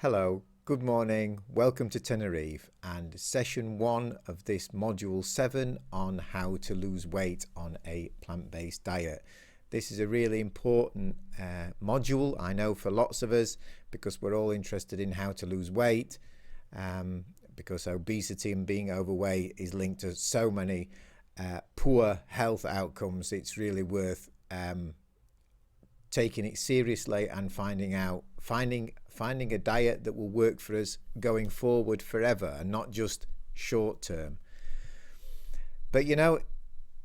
Hello, good morning, welcome to Tenerife and session 1 of this module 7 on how to lose weight on a plant-based diet. This is a really important module, I know, for lots of us, because we're all interested in how to lose weight, because obesity and being overweight is linked to so many poor health outcomes. It's really worth taking it seriously and finding a diet that will work for us going forward forever and not just short term. But you know,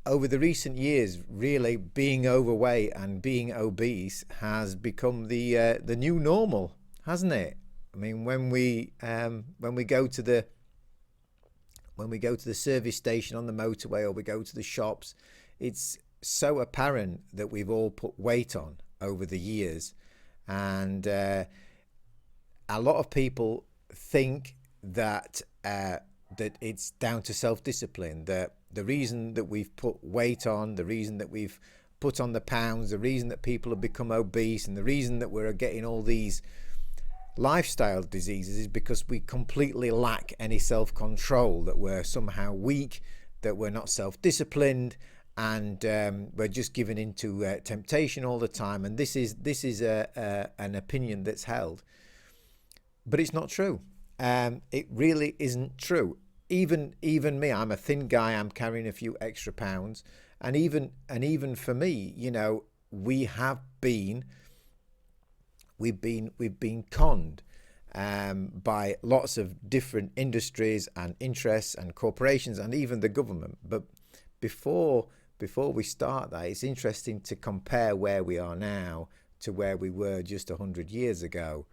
over the recent years, really being overweight and being obese has become the new normal, hasn't it? I mean, when we go to the service station on the motorway, or we go to the shops, it's so apparent that we've all put weight on over the years, and a lot of people think that that it's down to self-discipline, that the reason that we've put weight on, the reason that we've put on the pounds, the reason that people have become obese, and the reason that we're getting all these lifestyle diseases is because we completely lack any self-control, that we're somehow weak, that we're not self-disciplined, and we're just given into temptation all the time. And this is an opinion that's held, but it's not true. It really isn't true. Even me, I'm a thin guy, I'm carrying a few extra pounds, and even for me, you know, we've been conned by lots of different industries and interests and corporations and even the government. But before we start that, it's interesting to compare where we are now to where we were just 100 years ago.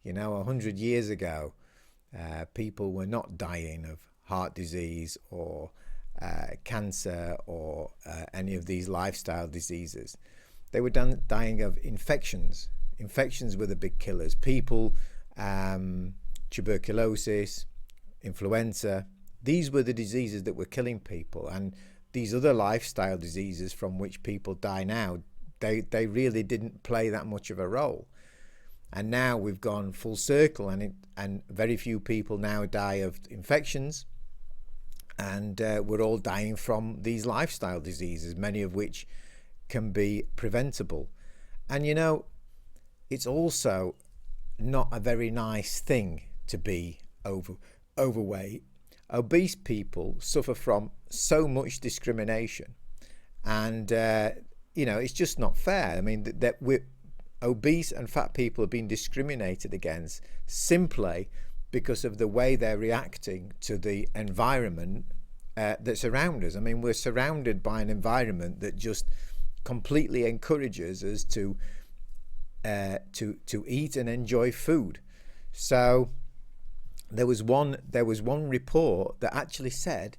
You know, 100 years ago, people were not dying of heart disease or cancer or any of these lifestyle diseases. They were dying of infections. Infections were the big killers. People, tuberculosis, influenza, these were the diseases that were killing people. And these other lifestyle diseases from which people die now, they really didn't play that much of a role. And now we've gone full circle, and very few people now die of infections, and we're all dying from these lifestyle diseases, many of which can be preventable. And you know, it's also not a very nice thing to be overweight. Obese people suffer from so much discrimination, and you know, it's just not fair. I mean, that we're obese and fat people are being discriminated against simply because of the way they're reacting to the environment that's around us. I mean, we're surrounded by an environment that just completely encourages us to eat and enjoy food. So there was one report that actually said,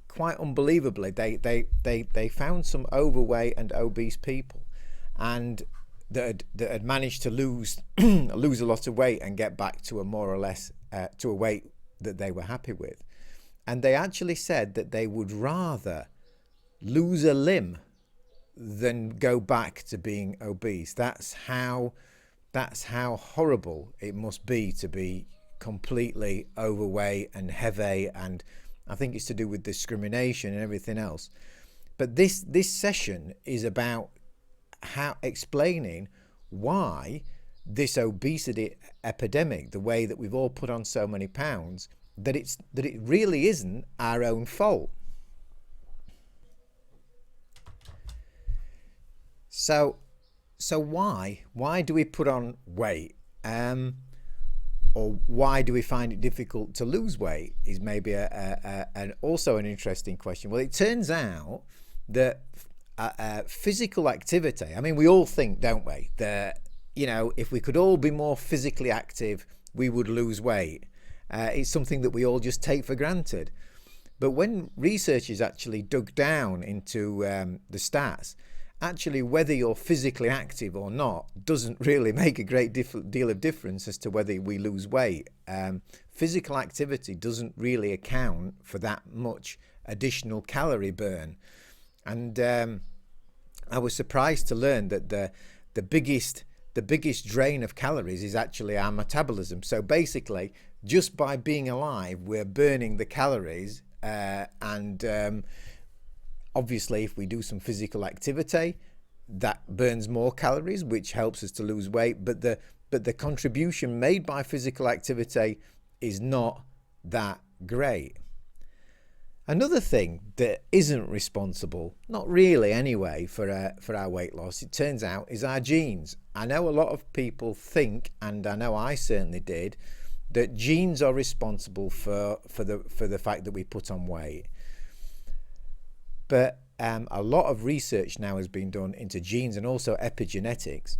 quite unbelievably, they found some overweight and obese people, and that had managed to lose a lot of weight and get back to a more or less to a weight that they were happy with. And they actually said that they would rather lose a limb than go back to being obese. That's how horrible it must be to be completely overweight and heavy, and I think it's to do with discrimination and everything else. But this session is about explaining why this obesity epidemic, the way that we've all put on so many pounds, that it really isn't our own fault. So why do we put on weight, or why do we find it difficult to lose weight, is maybe also an interesting question. Well, it turns out that physical activity, I mean, we all think, don't we, that, you know, if we could all be more physically active, we would lose weight. It's something that we all just take for granted. But when researchers actually dug down into the stats, actually whether you're physically active or not doesn't really make a great deal of difference as to whether we lose weight. Physical activity doesn't really account for that much additional calorie burn. And I was surprised to learn that the biggest the biggest drain of calories is actually our metabolism. So basically, just by being alive, we're burning the calories, and obviously if we do some physical activity, that burns more calories, which helps us to lose weight. But the contribution made by physical activity is not that great. Another thing that isn't responsible, not really anyway, for our weight loss, it turns out, is our genes. I know a lot of people think, and I know I certainly did, that genes are responsible for the fact that we put on weight. But a lot of research now has been done into genes and also epigenetics.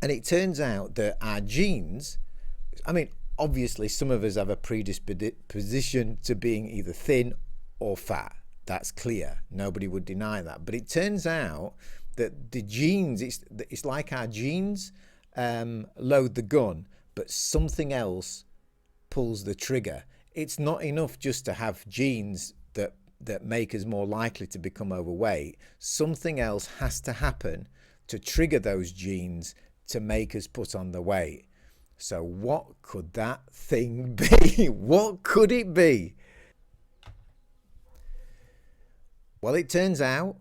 And it turns out that our genes, I mean, obviously some of us have a predisposition to being either thin or fat. That's clear. Nobody would deny that. But it turns out that the genes, it's like our genes load the gun, but something else pulls the trigger. It's not enough just to have genes that make us more likely to become overweight. Something else has to happen to trigger those genes to make us put on the weight. So what could that thing be? What could it be? Well, it turns out,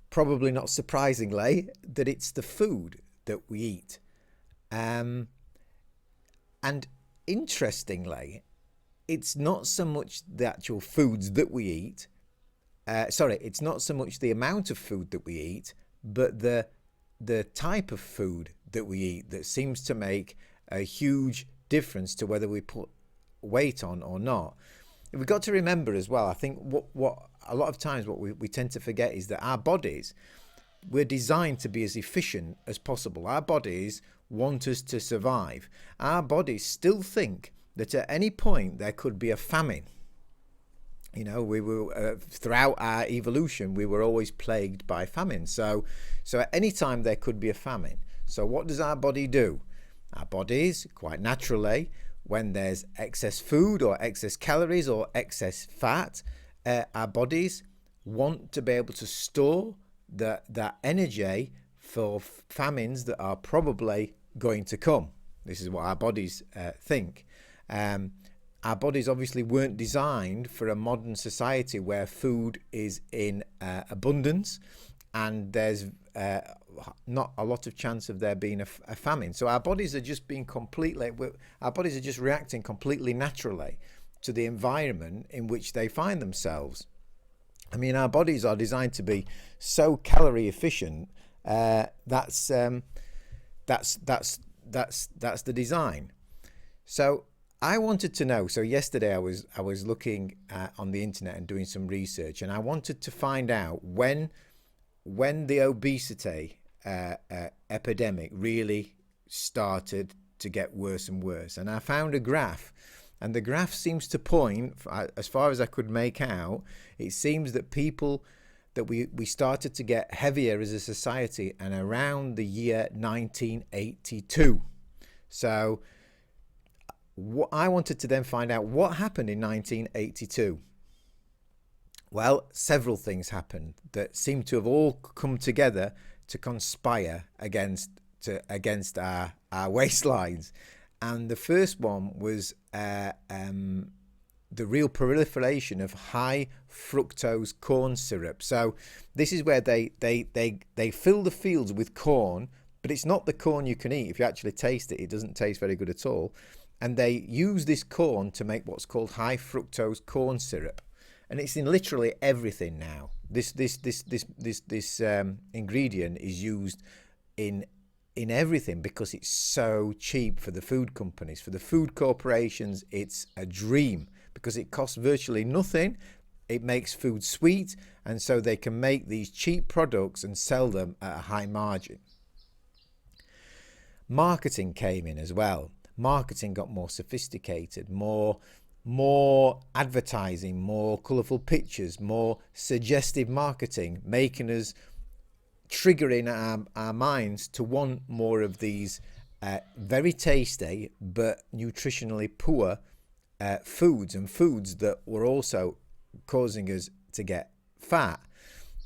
probably not surprisingly, that it's the food that we eat. And interestingly, it's not so much the actual foods that we eat. It's not so much the amount of food that we eat, but the type of food that we eat that seems to make a huge difference to whether we put weight on or not. And we've got to remember as well, I think what a lot of times what we tend to forget is that our bodies, we're designed to be as efficient as possible. Our bodies want us to survive. Our bodies still think that at any point there could be a famine. You know, we were throughout our evolution, we were always plagued by famine. So at any time there could be a famine. So what does our body do? Our bodies, quite naturally, when there's excess food or excess calories or excess fat, our bodies want to be able to store that energy for famines that are probably going to come. This is what our bodies think. Our bodies obviously weren't designed for a modern society where food is in abundance and there's not a lot of chance of there being a famine. So our bodies are just reacting completely naturally to the environment in which they find themselves. I mean, our bodies are designed to be so calorie efficient. That's the design. So I wanted to know. So yesterday I was looking on the internet and doing some research, and I wanted to find out when the obesity epidemic really started to get worse and worse. And I found a graph, and the graph seems to point, as far as I could make out, it seems that we started to get heavier as a society and around the year 1982. So I wanted to then find out what happened in 1982. Well, several things happened that seem to have all come together to conspire against our waistlines. And the first one was the real proliferation of high fructose corn syrup. So this is where they fill the fields with corn, but it's not the corn you can eat. If you actually taste it, it doesn't taste very good at all. And they use this corn to make what's called high fructose corn syrup. And it's in literally everything now. This ingredient is used in everything because it's so cheap for the food companies. For the food corporations, it's a dream because it costs virtually nothing. It makes food sweet, and so they can make these cheap products and sell them at a high margin. Marketing came in as well. Marketing got more sophisticated, more advertising, more colourful pictures, more suggestive marketing, triggering our minds to want more of these very tasty but nutritionally poor foods, and foods that were also causing us to get fat.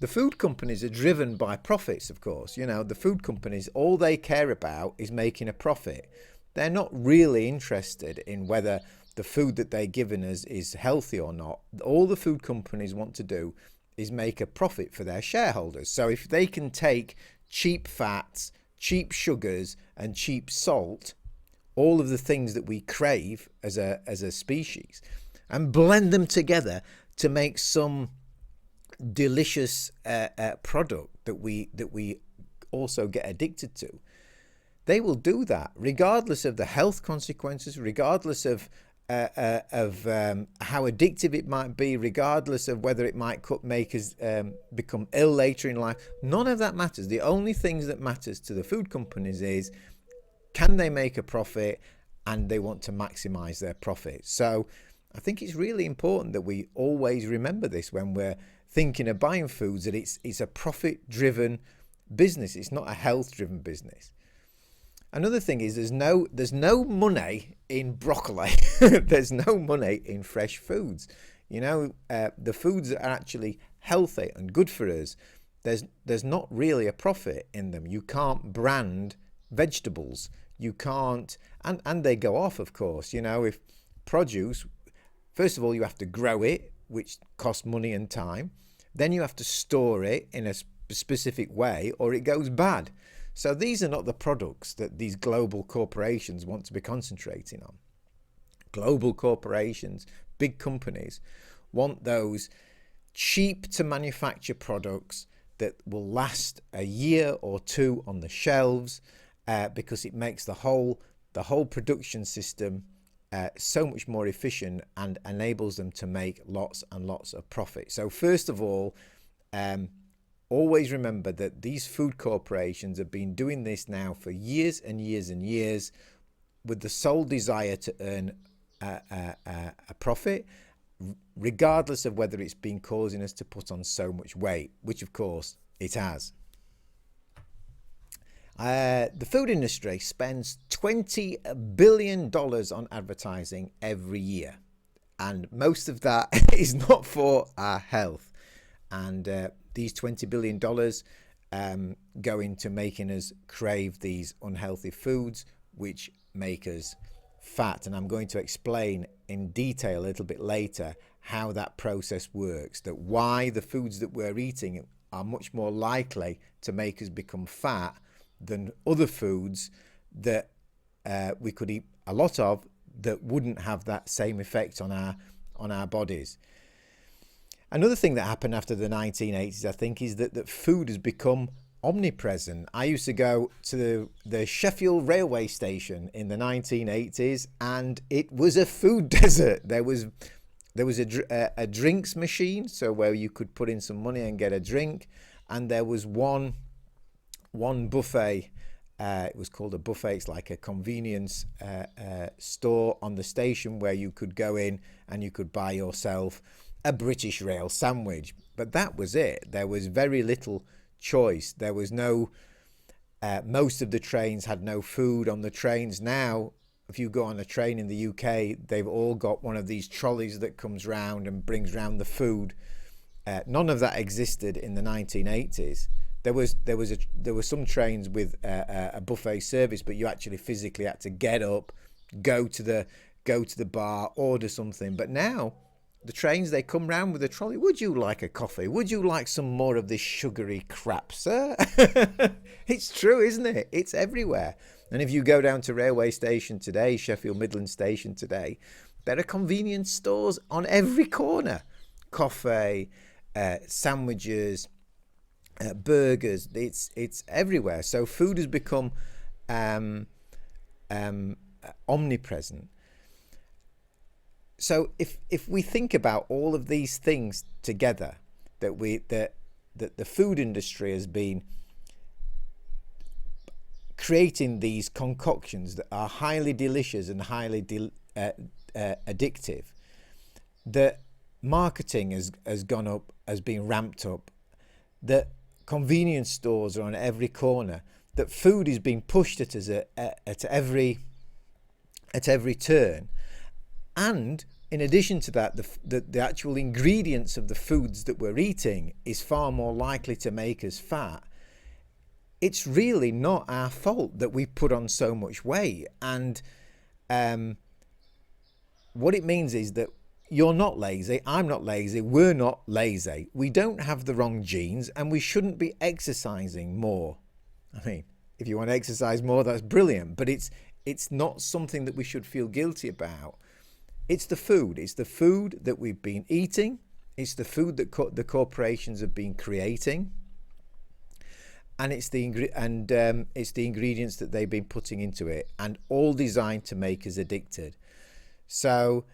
The food companies are driven by profits, of course. You know, the food companies, all they care about is making a profit. They're not really interested in whether the food that they're giving us is healthy or not. All the food companies want to do is make a profit for their shareholders. So if they can take cheap fats, cheap sugars, and cheap salt, all of the things that we crave as a species, and blend them together to make some delicious product that we also get addicted to, they will do that regardless of the health consequences, regardless of how addictive it might be, regardless of whether it might make us become ill later in life. None of that matters. The only things that matters to the food companies is, can they make a profit, and they want to maximize their profit. So I think it's really important that we always remember this when we're thinking of buying foods, that it's a profit-driven business. It's not a health-driven business. Another thing is there's no money in broccoli. There's no money in fresh foods. You know, the foods that are actually healthy and good for us, there's not really a profit in them. You can't brand vegetables. You can't, and they go off, of course. You know, if produce, first of all, you have to grow it, which costs money and time. Then you have to store it in a specific way, or it goes bad. So these are not the products that these global corporations want to be concentrating on. Global corporations, big companies, want those cheap to manufacture products that will last a year or two on the shelves, because it makes the whole production system so much more efficient and enables them to make lots and lots of profit. So first of all, always remember that these food corporations have been doing this now for years and years and years with the sole desire to earn a profit, regardless of whether it's been causing us to put on so much weight, which of course it has. The food industry spends $20 billion on advertising every year, and most of that is not for our health. And these $20 billion go into making us crave these unhealthy foods, which make us fat. And I'm going to explain in detail a little bit later how that process works, that why the foods that we're eating are much more likely to make us become fat than other foods that we could eat a lot of that wouldn't have that same effect on our bodies. Another thing that happened after the 1980s, I think, is that food has become omnipresent. I used to go to the Sheffield railway station in the 1980s, and it was a food desert. There was a drinks machine, so where you could put in some money and get a drink, and there was one buffet. It was called a buffet. It's like a convenience store on the station where you could go in and you could buy yourself a British rail sandwich. But that was it. There was very little choice. There was no, most of the trains had no food on the trains. Now, if you go on a train in the UK, they've all got one of these trolleys that comes round and brings round the food. None of that existed in the 1980s. There were some trains with a buffet service, but you actually physically had to get up, go to the bar, order something. But now the trains, they come round with a trolley. Would you like a coffee? Would you like some more of this sugary crap, sir? It's true, isn't it? It's everywhere. And if you go down to railway station today, Sheffield Midland station today, there are convenience stores on every corner. Coffee, sandwiches, burgers, it's everywhere. So food has become omnipresent. So if we think about all of these things together, that the food industry has been creating these concoctions that are highly delicious and highly addictive, that marketing has gone up, has been ramped up, that convenience stores are on every corner, that food is being pushed at us at every turn, and in addition to that, the actual ingredients of the foods that we're eating is far more likely to make us fat. It's really not our fault that we put on so much weight. And what it means is that you're not lazy, I'm not lazy, we're not lazy. We don't have the wrong genes, and we shouldn't be exercising more. I mean, if you want to exercise more, that's brilliant, but it's not something that we should feel guilty about. It's the food. It's the food that we've been eating. It's the food that the corporations have been creating, and it's the ingredients that they've been putting into it, and all designed to make us addicted. So,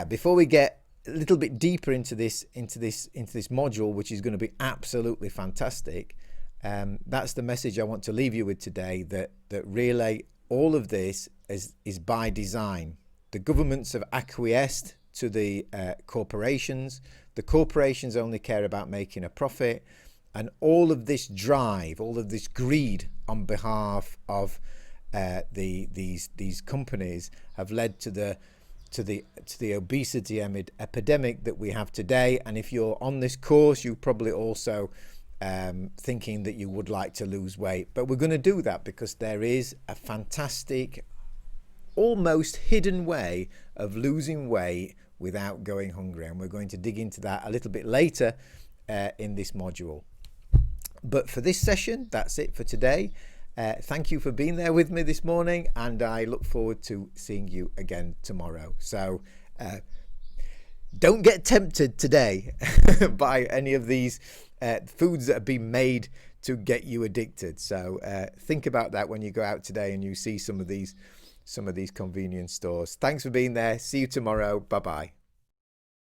before we get a little bit deeper into this module, which is going to be absolutely fantastic, that's the message I want to leave you with today. That really all of this is by design. The governments have acquiesced to the corporations. The corporations only care about making a profit, and all of this drive, all of this greed on behalf of these companies have led to the obesity epidemic that we have today. And if you're on this course, you probably also thinking that you would like to lose weight. But we're going to do that because there is a fantastic, almost hidden way of losing weight without going hungry, and we're going to dig into that a little bit later in this module. But for this session, that's it for today. Thank you for being there with me this morning, and I look forward to seeing you again tomorrow. So don't get tempted today by any of these foods that have been made to get you addicted. So think about that when you go out today and you see some of these convenience stores. Thanks for being there. See you tomorrow. Bye-bye.